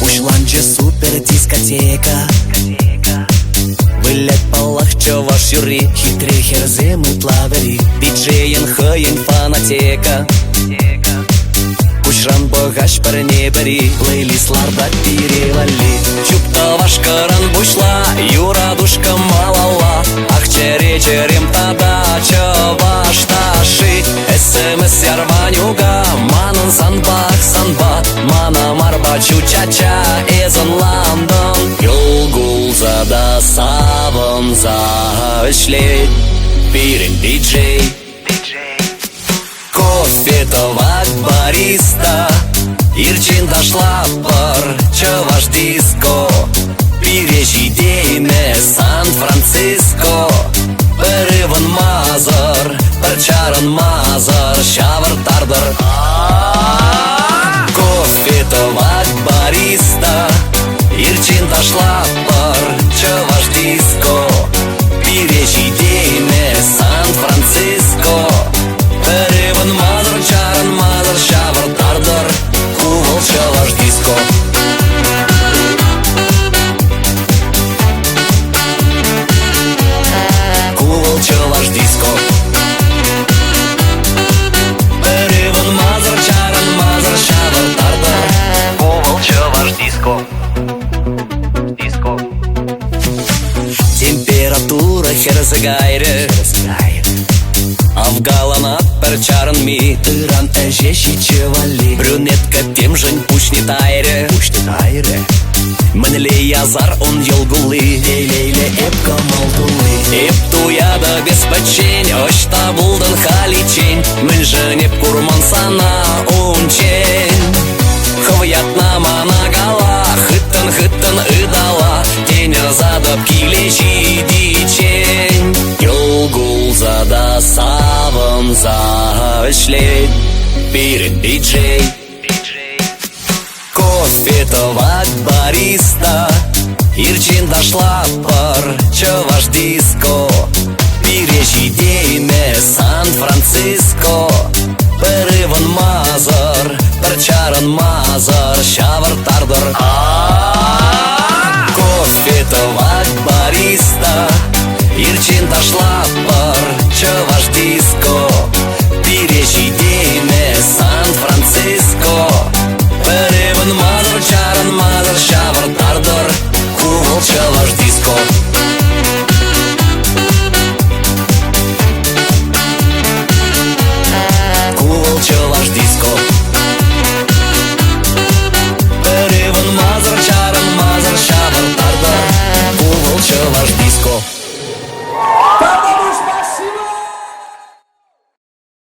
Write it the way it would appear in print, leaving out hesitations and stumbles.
Ушланче супер дискотека. Вылет палахчо ваш юри, хитрый херзы мы тлавери. Диджеен хыен фанатека. Кушран богач перне бери, плейлистларда перевали. Чупта ваш каран бушла, юра душка малала. Ах черечерем тада ваш таши. СМС ярванюга, манан санбах санбат. Мана марба чучача, эзон Лондон. Юлгул зада саван зашлет, пирен диджей. Кофе товар бариста, Ирчин дошла пар, чё ваш диско. Пережидейме Сан-Франциско. Переван мазар, перчаран мазар, шавар тардар. Кофе товар бариста, Ирчин дошла пар, чё ваш диско. Пережидейме Сан-Франциско. Переван мазар, чаран мазар, шавар тардар. Кувал чё ваш диско. Кувал чё ваш диско. Переван мазар, чаран мазар, шавар тардар. Кувал чё ваш диско. Диско. Температура херзегайре. Афгалана перчаран ми, тыран эжеши чевали. Брюнетка тем жень пусть не тайре. Менле язар он елгулы. Лейле эпка молдулы. Эп туяда без печень, ошта булдан халичень. Мен женеп курман сана унчень. Хвят нама нагала, хыттан ыдала. Тень задап килечи дичень. Юлгул зада саван зашлет, пирен диджей. Кофе товар бариста, Ирчин дошла пар, чё ваш диско. Пережидейме Сан-Франциско. Переван мазар, перчаран мазар, шавар тардар. Кофе товар бариста, Ирчин дошла пар, чё ваш диско. Пережидейме Сан-Франциско. Переван мазар, чаран мазар, шавар тардар. Кувал чё ваш диско. Кувал чё ваш диско. Переван мазар, чаран мазар, шавар тардар. Кувал чё ваш диско.